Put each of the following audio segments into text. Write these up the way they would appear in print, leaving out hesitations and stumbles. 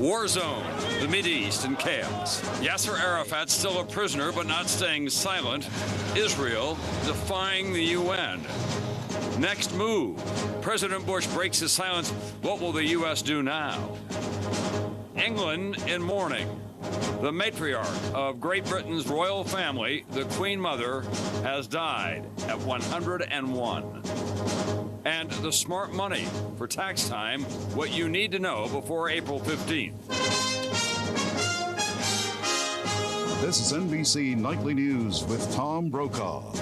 War zone, the Mideast in chaos. Yasser Arafat still a prisoner but not staying silent. Israel defying the UN. Next move. President Bush breaks his silence. What will the U.S. do now? England in mourning. The matriarch of Great Britain's royal family, the Queen Mother, has died at 101. And the smart money for tax time, what you need to know before April 15th. This is NBC Nightly News with Tom Brokaw,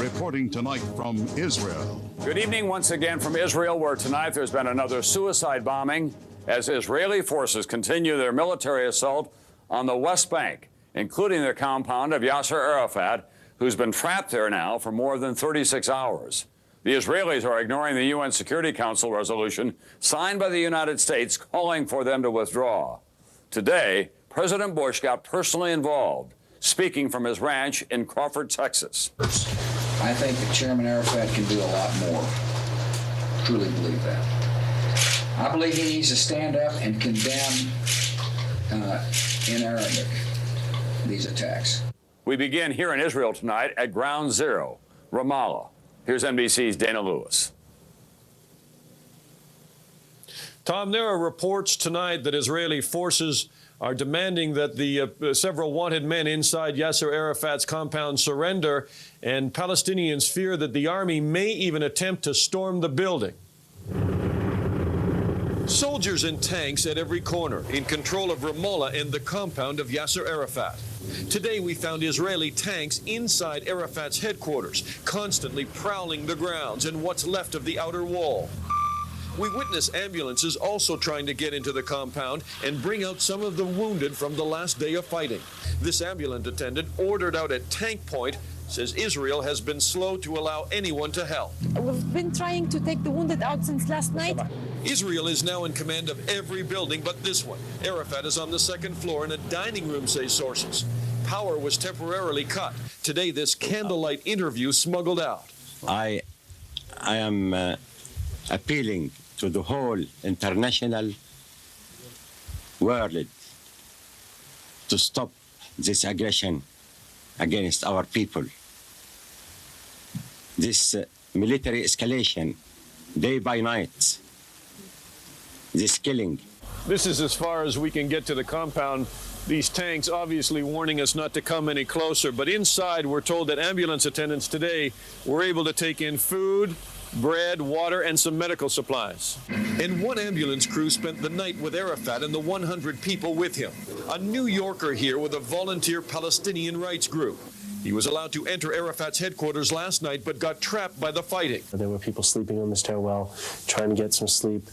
reporting tonight from Israel. Good evening once again from Israel, where tonight there's been another suicide bombing as Israeli forces continue their military assault on the West Bank, including the compound of Yasser Arafat, who's been trapped there now for more than 36 hours. The Israelis are ignoring the UN Security Council resolution signed by the United States calling for them to withdraw. Today, President Bush got personally involved, speaking from his ranch in Crawford, Texas. I think that Chairman Arafat can do a lot more. Truly believe that. I believe he needs to stand up and condemn in Arabic these attacks. We begin here in Israel tonight at Ground Zero, Ramallah. Here's NBC's Dana Lewis. Tom, there are reports tonight that Israeli forces are demanding that the several wanted men inside Yasser Arafat's compound surrender, and Palestinians fear that the army may even attempt to storm the building. Soldiers and tanks at every corner, in control of Ramallah and the compound of Yasser Arafat. Today we found Israeli tanks inside Arafat's headquarters, constantly prowling the grounds and what's left of the outer wall. We witness ambulances also trying to get into the compound and bring out some of the wounded from the last day of fighting. This ambulance attendant, ordered out at tank point, says Israel has been slow to allow anyone to help. We've been trying to take the wounded out since last night. Israel is now in command of every building but this one. Arafat is on the second floor in a dining room, say sources. Power was temporarily cut. Today, this candlelight interview smuggled out. I am appealing to the whole international world to stop this aggression against our people. This military escalation, day by night, this killing. This is as far as we can get to the compound. These tanks obviously warning us not to come any closer, but inside we're told that ambulance attendants today were able to take in food, bread, water, and some medical supplies. And one ambulance crew spent the night with Arafat and the 100 people with him. A New Yorker here with a volunteer Palestinian rights group. He was allowed to enter Arafat's headquarters last night, but got trapped by the fighting. There were people sleeping on the stairwell, trying to get some sleep.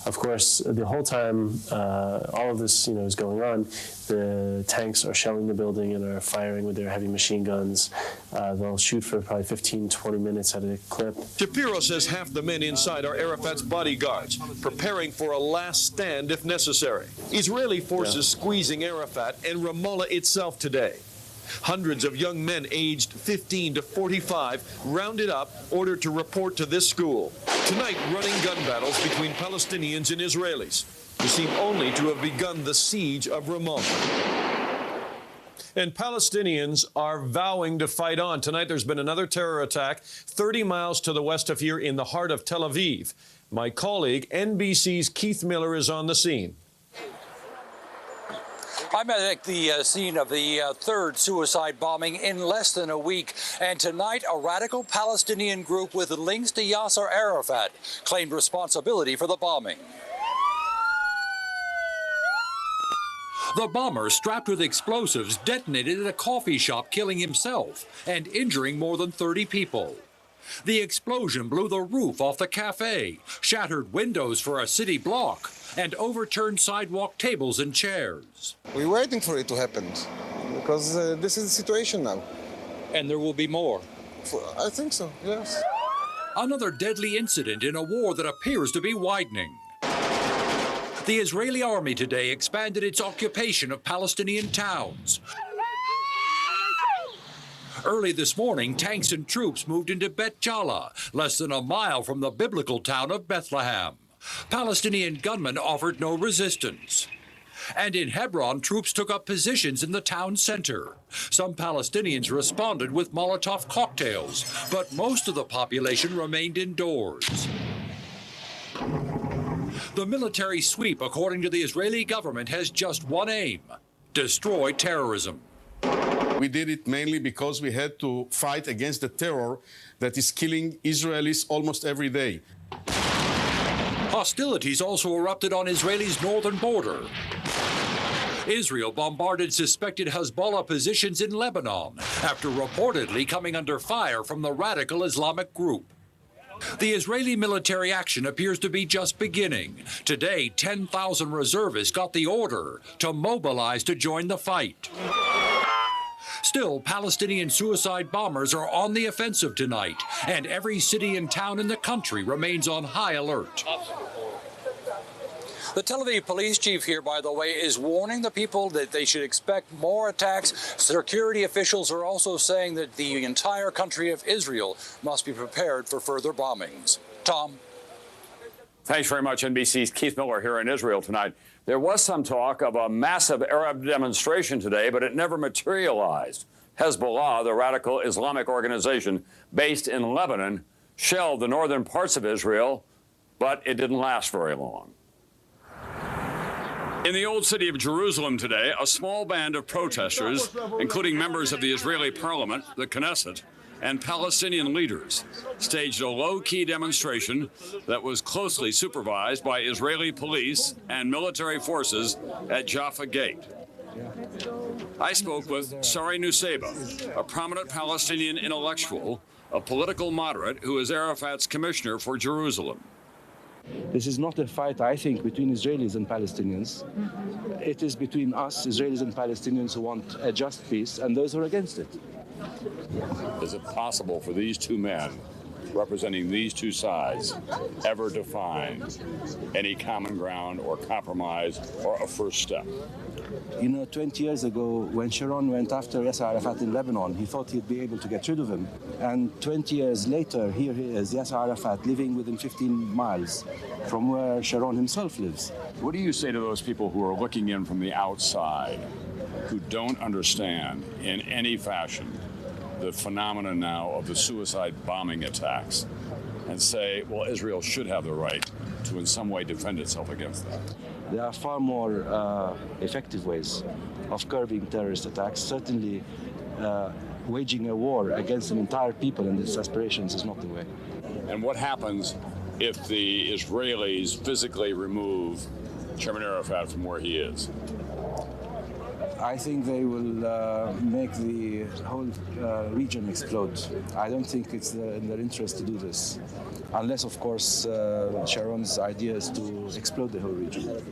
Of course, the whole time all of this is going on, the tanks are shelling the building and are firing with their heavy machine guns. They'll shoot for probably 15, 20 minutes at a clip. Shapiro says half the men inside are Arafat's bodyguards, preparing for a last stand if necessary. Israeli forces squeezing Arafat and Ramallah itself today. Hundreds of young men aged 15 to 45 rounded up, ordered to report to this school. Tonight, running gun battles between Palestinians and Israelis, who seem only to have begun the siege of Ramallah. And Palestinians are vowing to fight on. Tonight, there's been another terror attack 30 miles to the west of here in the heart of Tel Aviv. My colleague, NBC's Keith Miller, is on the scene. I'm at the scene of the third suicide bombing in less than a week. And tonight, a radical Palestinian group with links to Yasser Arafat claimed responsibility for the bombing. The bomber, strapped with explosives, detonated at a coffee shop, killing himself and injuring more than 30 people. The explosion blew the roof off the cafe, shattered windows for a city block, and overturned sidewalk tables and chairs. We're waiting for it to happen because this is the situation now. And there will be more. I think so, yes. Another deadly incident in a war that appears to be widening. The Israeli army today expanded its occupation of Palestinian towns. Early this morning, tanks and troops moved into Bet Jala, less than a mile from the biblical town of Bethlehem. Palestinian gunmen offered no resistance. And in Hebron, troops took up positions in the town center. Some Palestinians responded with Molotov cocktails, but most of the population remained indoors. The military sweep, according to the Israeli government, has just one aim: destroy terrorism. We did it mainly because we had to fight against the terror that is killing Israelis almost every day. Hostilities also erupted on Israel's northern border. Israel bombarded suspected Hezbollah positions in Lebanon after reportedly coming under fire from the radical Islamic group. The Israeli military action appears to be just beginning. Today, 10,000 reservists got the order to mobilize to join the fight. Still, Palestinian suicide bombers are on the offensive tonight, and every city and town in the country remains on high alert. The Tel Aviv police chief here, by the way, is warning the people that they should expect more attacks. Security officials are also saying that the entire country of Israel must be prepared for further bombings. Tom? Thanks very much, NBC's Keith Miller here in Israel tonight. There was some talk of a massive Arab demonstration today, but it never materialized. Hezbollah, the radical Islamic organization based in Lebanon, shelled the northern parts of Israel, but it didn't last very long. In the old city of Jerusalem today, a small band of protesters, including members of the Israeli parliament, the Knesset, and Palestinian leaders, staged a low-key demonstration that was closely supervised by Israeli police and military forces at Jaffa Gate. I spoke with Sari Nusseibeh, a prominent Palestinian intellectual, a political moderate who is Arafat's commissioner for Jerusalem. This is not a fight, I think, between Israelis and Palestinians. It is between us, Israelis and Palestinians, who want a just peace, and those who are against it. Is it possible for these two men, representing these two sides, ever to find any common ground or compromise or a first step? You know, 20 years ago, when Sharon went after Yasser Arafat in Lebanon, he thought he'd be able to get rid of him. And 20 years later, here he is, Yasser Arafat, living within 15 miles from where Sharon himself lives. What do you say to those people who are looking in from the outside, who don't understand in any fashion the phenomenon now of the suicide bombing attacks, and say, well, Israel should have the right to in some way defend itself against that? There are far more effective ways of curbing terrorist attacks. Certainly, waging a war against an entire people and its aspirations is not the way. And what happens if the Israelis physically remove Chairman Arafat from where he is? I think they will make the whole region explode. I don't think it's in their interest to do this, unless, of course, Sharon's idea is to explode the whole region.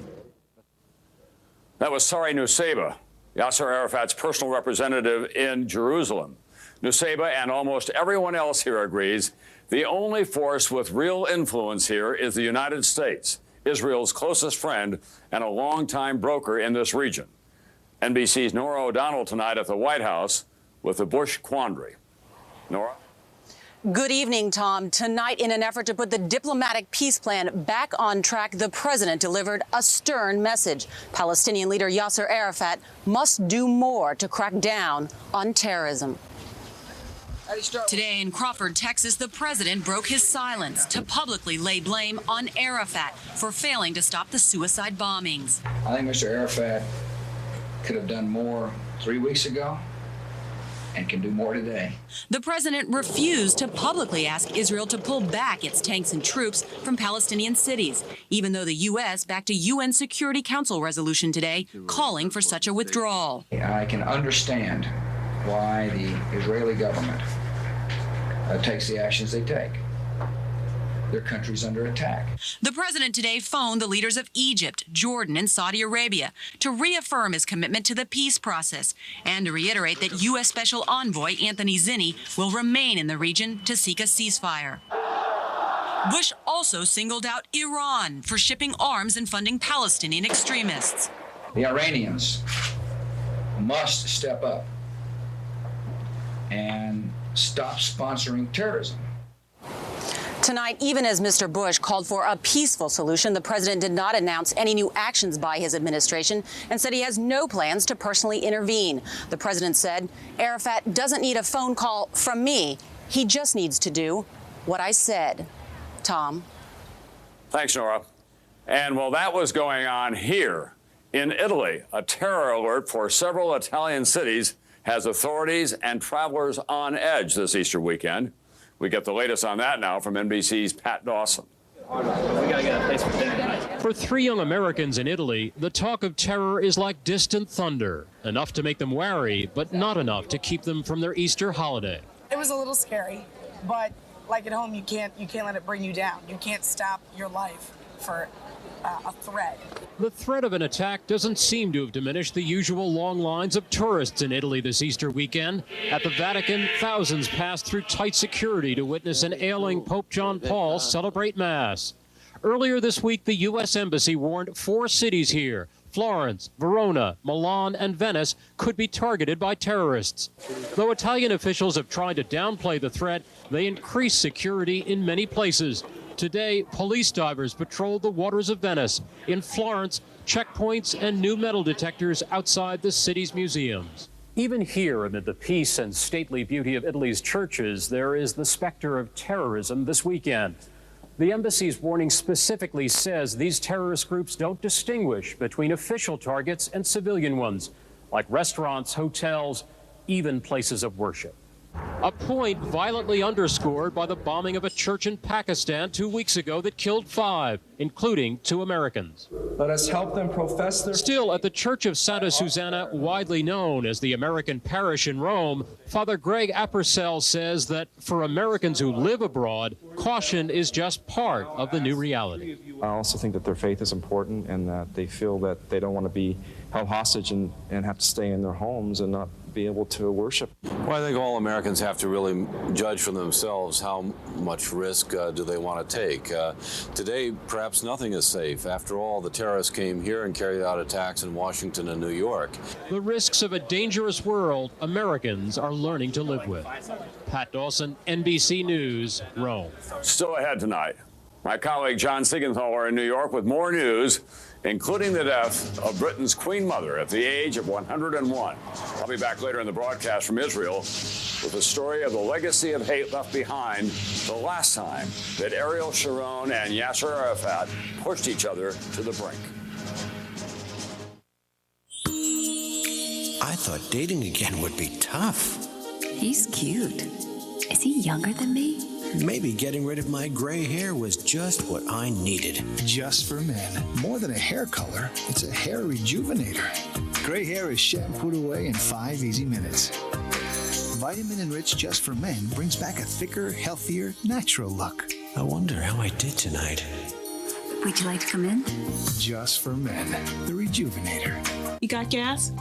That was Sari Nusseibeh, Yasser Arafat's personal representative in Jerusalem. Nusseibeh and almost everyone else here agrees the only force with real influence here is the United States, Israel's closest friend and a longtime broker in this region. NBC's Nora O'Donnell tonight at the White House with the Bush quandary. Nora? Good evening, Tom. Tonight, in an effort to put the diplomatic peace plan back on track, the president delivered a stern message. Palestinian leader Yasser Arafat must do more to crack down on terrorism. Today in Crawford, Texas, the president broke his silence to publicly lay blame on Arafat for failing to stop the suicide bombings. I think Mr. Arafat could have done more 3 weeks ago and can do more today. The president refused to publicly ask Israel to pull back its tanks and troops from Palestinian cities, even though the U.S. backed a UN Security Council resolution today calling for such a withdrawal. I can understand why the Israeli government takes the actions they take. Their country's under attack. The president today phoned the leaders of Egypt, Jordan, and Saudi Arabia to reaffirm his commitment to the peace process and to reiterate that U.S. Special Envoy Anthony Zinni will remain in the region to seek a ceasefire. Bush also singled out Iran for shipping arms and funding Palestinian extremists. The Iranians must step up and stop sponsoring terrorism. Tonight, even as Mr. Bush called for a peaceful solution, the president did not announce any new actions by his administration and said he has no plans to personally intervene. The president said, Arafat doesn't need a phone call from me. He just needs to do what I said. Tom. Thanks, Nora. And while that was going on here in Italy, a terror alert for several Italian cities has authorities and travelers on edge this Easter weekend. We get the latest on that now from NBC's Pat Dawson. For 3 young Americans in Italy, the talk of terror is like distant thunder, enough to make them wary, but not enough to keep them from their Easter holiday. It was a little scary, but like at home, you can't let it bring you down. You can't stop your life for a threat. The threat of an attack doesn't seem to have diminished the usual long lines of tourists in Italy this Easter weekend. At the Vatican, thousands passed through tight security to witness an ailing Pope John Paul celebrate Mass. Earlier this week, the U.S. Embassy warned 4 cities here, Florence, Verona, Milan, and Venice, could be targeted by terrorists. Though Italian officials have tried to downplay the threat, they increased security in many places. Today, police divers patrolled the waters of Venice. In Florence, checkpoints and new metal detectors outside the city's museums. Even here, amid the peace and stately beauty of Italy's churches, there is the specter of terrorism this weekend. The embassy's warning specifically says these terrorist groups don't distinguish between official targets and civilian ones, like restaurants, hotels, even places of worship. A point violently underscored by the bombing of a church in Pakistan 2 weeks ago that killed 5, including 2 Americans. Let us help them profess their... Still, at the Church of Santa Susanna, widely known as the American Parish in Rome, Father Greg Appercell says that for Americans who live abroad, caution is just part of the new reality. I also think that their faith is important and that they feel that they don't want to be held hostage and have to stay in their homes and not be able to worship. Well, I think all Americans have to really judge for themselves how much risk do they want to take. Today, perhaps nothing is safe. After all, the terrorists came here and carried out attacks in Washington and New York. The risks of a dangerous world Americans are learning to live with. Pat Dawson, NBC News, Rome. Still ahead tonight, my colleague John Siegenthaler in New York with more news, including the death of Britain's Queen Mother at the age of 101. I'll be back later in the broadcast from Israel with the story of the legacy of hate left behind the last time that Ariel Sharon and Yasser Arafat pushed each other to the brink. I thought dating again would be tough. He's cute. Is he younger than me? Maybe getting rid of my gray hair was just what I needed. Just for men. More than a hair color, it's a hair rejuvenator. Gray hair is shampooed away in 5 easy minutes. Vitamin-enriched Just for Men brings back a thicker, healthier, natural look. I wonder how I did tonight. Would you like to come in? Just for Men, the rejuvenator. You got gas?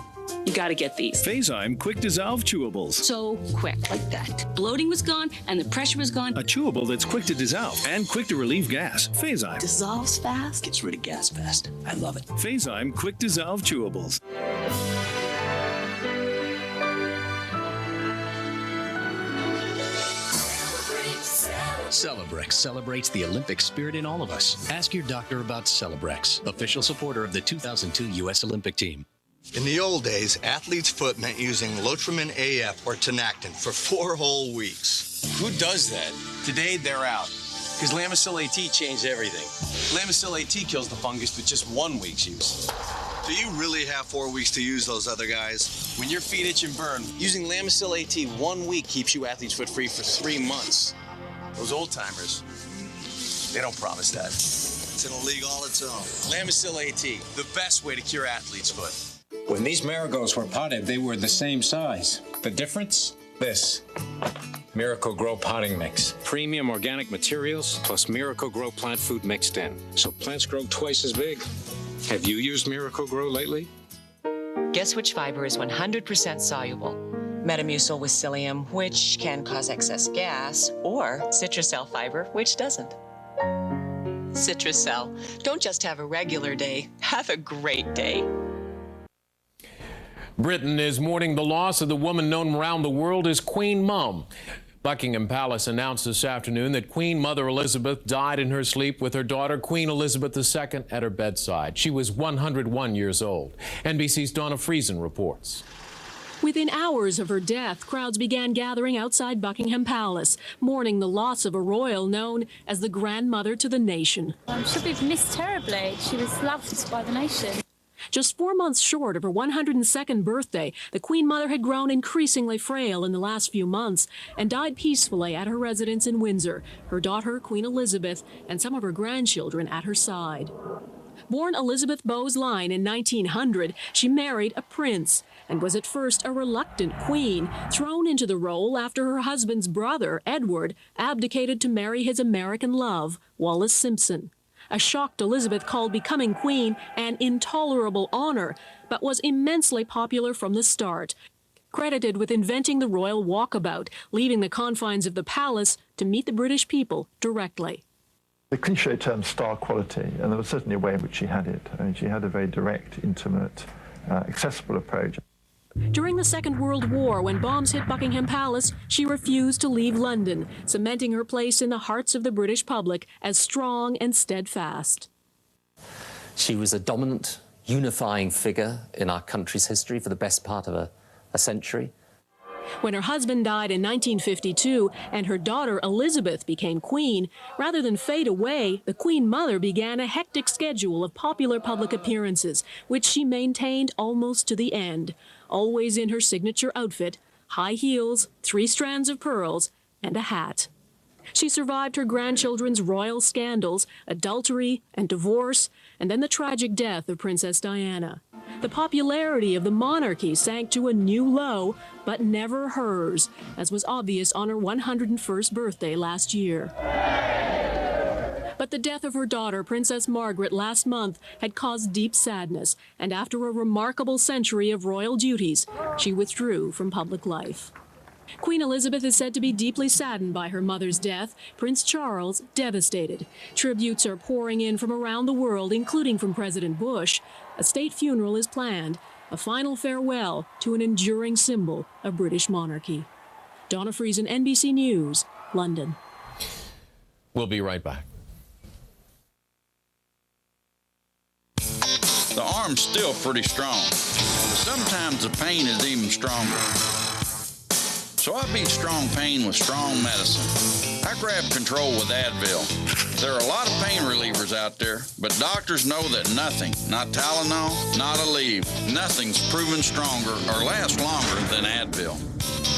You gotta get these. Phazyme Quick Dissolve Chewables. So quick, like that. Bloating was gone and the pressure was gone. A chewable that's quick to dissolve and quick to relieve gas. Phazyme. Dissolves fast. Gets rid of gas fast. I love it. Phazyme Quick Dissolve Chewables. Celebrex celebrates the Olympic spirit in all of us. Ask your doctor about Celebrex, official supporter of the 2002 U.S. Olympic team. In the old days, athlete's foot meant using Lotrimin AF or Tenactin for 4 whole weeks. Who does that? Today, they're out. Because Lamisil AT changed everything. Lamisil AT kills the fungus with just 1 week's use. Do you really have 4 weeks to use those other guys? When your feet itch and burn, using Lamisil AT 1 week keeps you athlete's foot free for 3 months. Those old-timers, they don't promise that. It's in a league all its own. Lamisil AT, the best way to cure athlete's foot. When these marigolds were potted, they were the same size. The difference? This. Miracle Grow potting mix. Premium organic materials plus Miracle Grow plant food mixed in. So plants grow twice as big. Have you used Miracle Grow lately? Guess which fiber is 100% soluble? Metamucil with psyllium, which can cause excess gas, or Citrusel fiber, which doesn't. Citrusel. Don't just have a regular day, have a great day. Britain is mourning the loss of the woman known around the world as Queen Mum. Buckingham Palace announced this afternoon that Queen Mother Elizabeth died in her sleep with her daughter, Queen Elizabeth II, at her bedside. She was 101 years old. NBC's Donna Friesen reports. Within hours of her death, crowds began gathering outside Buckingham Palace, mourning the loss of a royal known as the grandmother to the nation. She'll be missed terribly. She was loved by the nation. Just 4 months short of her 102nd birthday, the Queen Mother had grown increasingly frail in the last few months and died peacefully at her residence in Windsor, her daughter, Queen Elizabeth, and some of her grandchildren at her side. Born Elizabeth Bowes-Lyon in 1900, she married a prince and was at first a reluctant queen, thrown into the role after her husband's brother, Edward, abdicated to marry his American love, Wallis Simpson. A shocked Elizabeth called becoming queen an intolerable honor, but was immensely popular from the start. Credited with inventing the royal walkabout, leaving the confines of the palace to meet the British people directly. The cliché term star quality, and there was certainly a way in which she had it. I mean, she had a very direct, intimate, accessible approach. During the Second World War, when bombs hit Buckingham Palace, she refused to leave London, cementing her place in the hearts of the British public as strong and steadfast. She was a dominant, unifying figure in our country's history for the best part of a century. When her husband died in 1952 and her daughter Elizabeth became queen, rather than fade away, the Queen Mother began a hectic schedule of popular public appearances, which she maintained almost to the end, always in her signature outfit, high heels, 3 strands of pearls, and a hat. She survived her grandchildren's royal scandals, adultery and divorce, and then the tragic death of Princess Diana. The popularity of the monarchy sank to a new low, but never hers, as was obvious on her 101st birthday last year. But the death of her daughter, Princess Margaret, last month had caused deep sadness, and after a remarkable century of royal duties, she withdrew from public life. Queen Elizabeth is said to be deeply saddened by her mother's death. Prince Charles, devastated. Tributes are pouring in from around the world, including from President Bush. A state funeral is planned, a final farewell to an enduring symbol of British monarchy. Donna Friesen, NBC News, London. We'll be right back. The arm's still pretty strong, but sometimes the pain is even stronger. So I beat strong pain with strong medicine. I grab control with Advil. There are a lot of pain relievers out there, but doctors know that nothing, not Tylenol, not Aleve, nothing's proven stronger or lasts longer than Advil.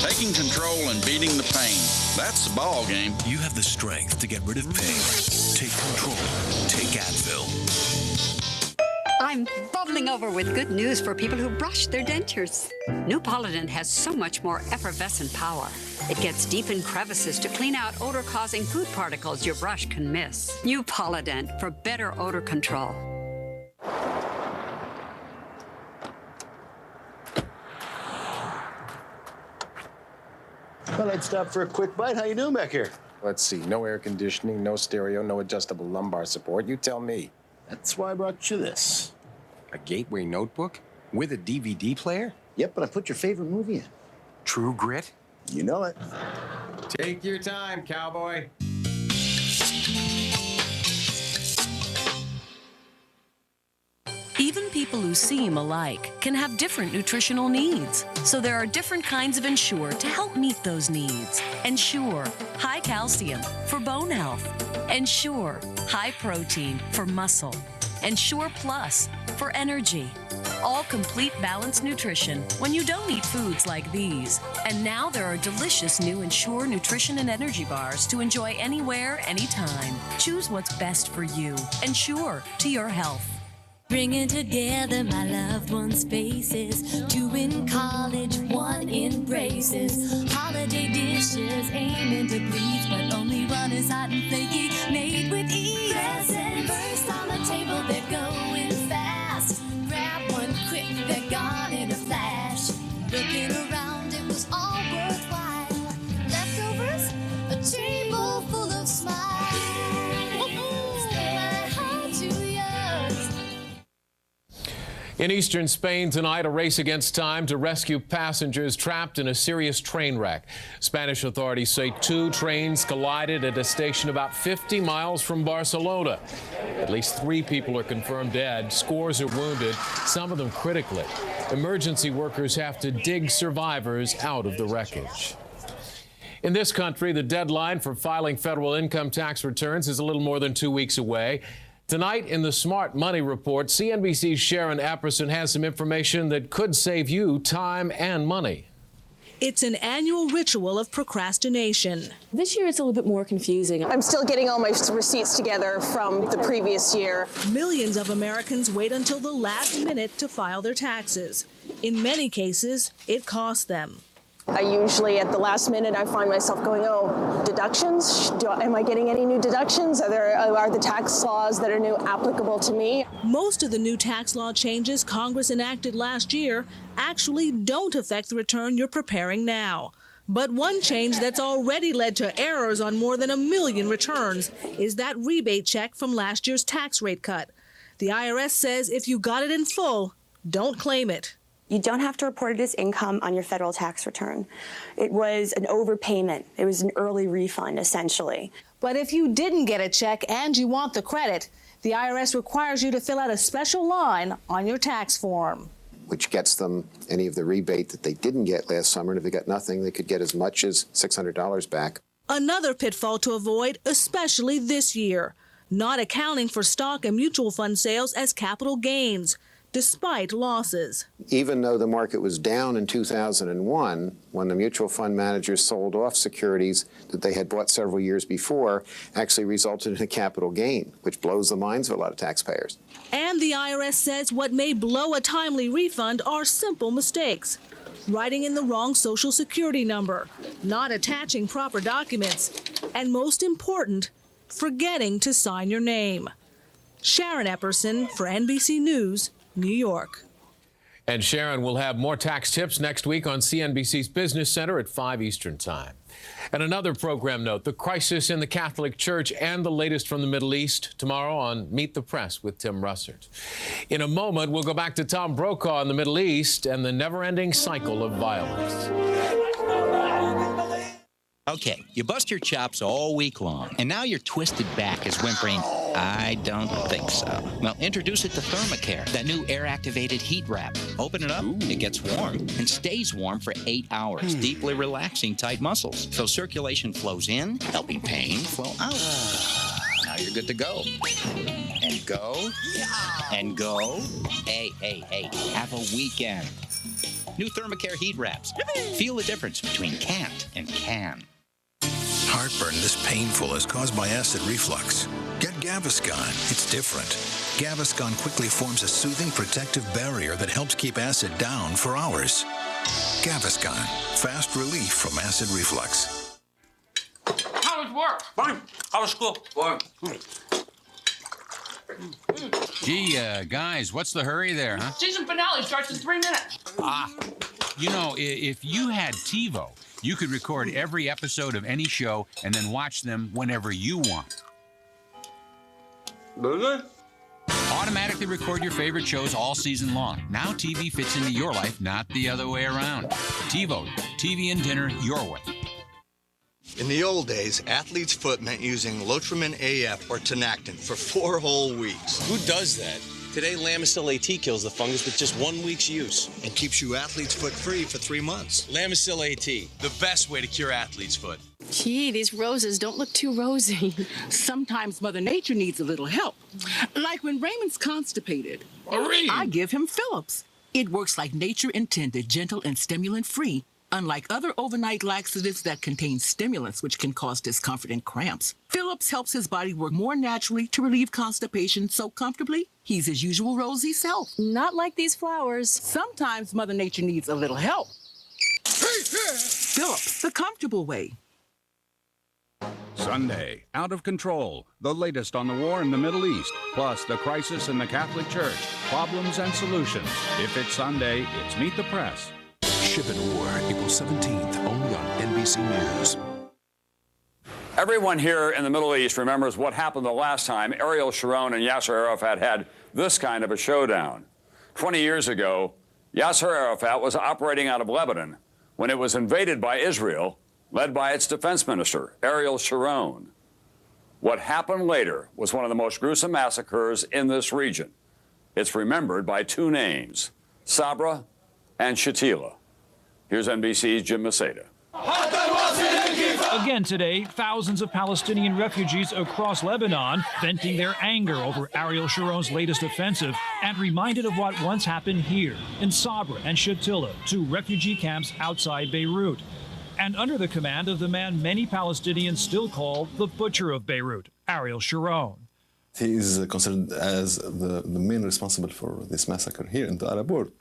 Taking control and beating the pain, that's the ball game. You have the strength to get rid of pain. Take control. Take Advil. I'm bubbling over with good news for people who brush their dentures. New Polident has so much more effervescent power. It gets deep in crevices to clean out odor-causing food particles your brush can miss. New Polident for better odor control. Well, I'd stop for a quick bite. How you doing back here? Let's see. No air conditioning, no stereo, no adjustable lumbar support. You tell me. That's why I brought you this. A Gateway notebook? With a DVD player? Yep, but I put your favorite movie in. True Grit? You know it. Take your time, cowboy. Even people who seem alike can have different nutritional needs. So there are different kinds of Ensure to help meet those needs. Ensure high calcium for bone health. Ensure high protein for muscle. Ensure Plus for energy. All complete balanced nutrition when you don't eat foods like these. And now there are delicious new Ensure nutrition and energy bars to enjoy anywhere, anytime. Choose what's best for you. Ensure to your health. Bringing together my loved ones' faces. 2 in college, 1 in braces. Holiday dishes aiming to please, but only one is hot and flaky, made with ease. Present first on the table, they're going fast. Grab one quick, they're gone in a flash. Looking around, it was all worthwhile. Leftovers, a table full of smiles. My heart to yours. In eastern Spain tonight, a race against time to rescue passengers trapped in a serious train wreck. Spanish authorities say 2 trains collided at a station about 50 miles from Barcelona. At least 3 people are confirmed dead. Scores are wounded, some of them critically. Emergency workers have to dig survivors out of the wreckage. In this country, the deadline for filing federal income tax returns is a little more than 2 weeks away. Tonight in the Smart Money Report, CNBC's Sharon Epperson has some information that could save you time and money. It's an annual ritual of procrastination. This year it's a little bit more confusing. I'm still getting all my receipts together from the previous year. Millions of Americans wait until the last minute to file their taxes. In many cases, it costs them. I usually, at the last minute, I find myself going, oh, deductions? Am I getting any new deductions? Are the tax laws that are new applicable to me? Most of the new tax law changes Congress enacted last year actually don't affect the return you're preparing now. But one change that's already led to errors on more than 1 million returns is that rebate check from last year's tax rate cut. The IRS says if you got it in full, don't claim it. You don't have to report it as income on your federal tax return. It was an overpayment. It was an early refund, essentially. But if you didn't get a check and you want the credit, the IRS requires you to fill out a special line on your tax form. Which gets them any of the rebate that they didn't get last summer. And if they got nothing, they could get as much as $600 back. Another pitfall to avoid, especially this year, not accounting for stock and mutual fund sales as capital gains, despite losses. Even though the market was down in 2001, when the mutual fund managers sold off securities that they had bought several years before, actually resulted in a capital gain, which blows the minds of a lot of taxpayers. And the IRS says what may blow a timely refund are simple mistakes. Writing in the wrong Social Security number, not attaching proper documents, and most important, forgetting to sign your name. Sharon Epperson for NBC News, New York. And Sharon will have more tax tips next week on CNBC's Business Center at 5 Eastern Time. And another program note, the crisis in the Catholic Church and the latest from the Middle East tomorrow on Meet the Press with Tim Russert. In a moment, we'll go back to Tom Brokaw in the Middle East and the never-ending cycle of violence. Okay, you bust your chops all week long, and now your twisted back is whimpering, I don't think so. Well, introduce it to Thermacare, that new air-activated heat wrap. Open it up, it gets warm, and stays warm for 8 hours, deeply relaxing tight muscles. So circulation flows in, helping pain flow out. Now you're good to go. And go. And go. Hey, have a weekend. New Thermacare heat wraps. Feel the difference between can't and can. Heartburn this painful is caused by acid reflux. Get Gaviscon. It's different. Gaviscon quickly forms a soothing protective barrier that helps keep acid down for hours. Gaviscon. Fast relief from acid reflux. How was work? Fine. How was school? Fine. Gee, guys, what's the hurry there, huh? Season finale starts in 3 minutes. You know, if you had TiVo, you could record every episode of any show and then watch them whenever you want. Really? Automatically record your favorite shows all season long. Now TV fits into your life, not the other way around. TiVo, TV and dinner your way. In the old days, athlete's foot meant using Lotrimin AF or Tenactin for 4 whole weeks. Who does that? Today, Lamisil AT kills the fungus with just 1 week's use. And keeps you athlete's foot free for 3 months. Lamisil AT, the best way to cure athlete's foot. Gee, these roses don't look too rosy. Sometimes Mother Nature needs a little help. Like when Raymond's constipated. Marie! I give him Phillips. It works like nature intended, gentle and stimulant-free. Unlike other overnight laxatives that contain stimulants which can cause discomfort and cramps, Phillips helps his body work more naturally to relieve constipation so comfortably he's his usual rosy self. Not like these flowers. Sometimes Mother Nature needs a little help. Phillips, the comfortable way. Sunday, Out of Control, the latest on the war in the Middle East, plus the crisis in the Catholic Church, problems and solutions. If it's Sunday, it's Meet the Press. Ship and War, April 17th, only on NBC News. Everyone here in the Middle East remembers what happened the last time Ariel Sharon and Yasser Arafat had this kind of a showdown. 20 years ago, Yasser Arafat was operating out of Lebanon when it was invaded by Israel, led by its defense minister, Ariel Sharon. What happened later was one of the most gruesome massacres in this region. It's remembered by two names, Sabra and Shatila. Here's NBC's Jim Maseda. Again today, thousands of Palestinian refugees across Lebanon venting their anger over Ariel Sharon's latest offensive and reminded of what once happened here in Sabra and Shatila, two refugee camps outside Beirut, and under the command of the man many Palestinians still call the butcher of Beirut, Ariel Sharon. He is considered as the main responsible for this massacre here in the Arab world.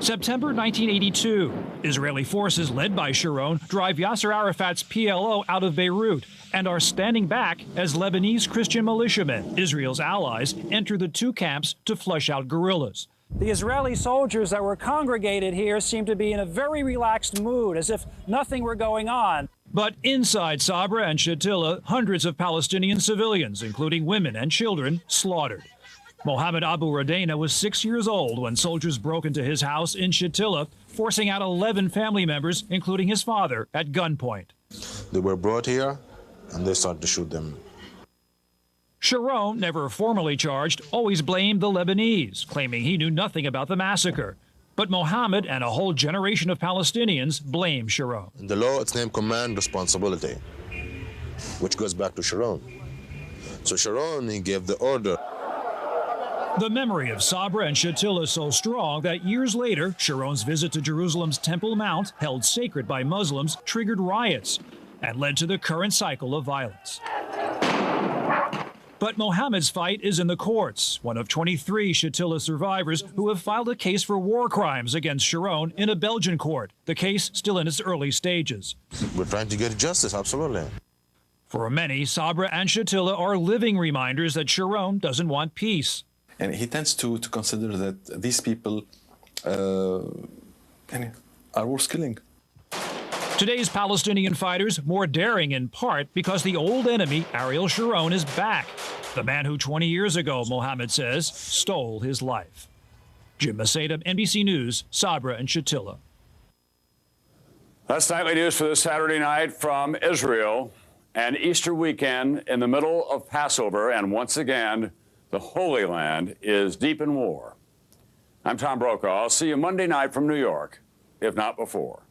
September 1982, Israeli forces led by Sharon drive Yasser Arafat's PLO out of Beirut and are standing back as Lebanese Christian militiamen, Israel's allies, enter the two camps to flush out guerrillas. The Israeli soldiers that were congregated here seem to be in a very relaxed mood, as if nothing were going on. But inside Sabra and Shatila, hundreds of Palestinian civilians, including women and children, slaughtered. Mohammed Abu Radena was 6 years old when soldiers broke into his house in Shatila, forcing out 11 family members, including his father, at gunpoint. They were brought here, and they started to shoot them. Sharon, never formally charged, always blamed the Lebanese, claiming he knew nothing about the massacre. But Mohammed and a whole generation of Palestinians blame Sharon. In the law, it's named command responsibility, which goes back to Sharon. So Sharon, he gave the order. The memory of Sabra and Shatila is so strong that years later, Sharon's visit to Jerusalem's Temple Mount, held sacred by Muslims, triggered riots and led to the current cycle of violence. But Mohammed's fight is in the courts, one of 23 Shatila survivors who have filed a case for war crimes against Sharon in a Belgian court, the case still in its early stages. We're trying to get justice, absolutely. For many, Sabra and Shatila are living reminders that Sharon doesn't want peace. And he tends to consider that these people are worth killing. Today's Palestinian fighters more daring in part because the old enemy, Ariel Sharon, is back. The man who 20 years ago, Mohammed says, stole his life. Jim Maseda, NBC News, Sabra and Shatila. That's nightly news for this Saturday night from Israel. An Easter weekend in the middle of Passover, and once again, the Holy Land is deep in war. I'm Tom Brokaw. I'll see you Monday night from New York, if not before.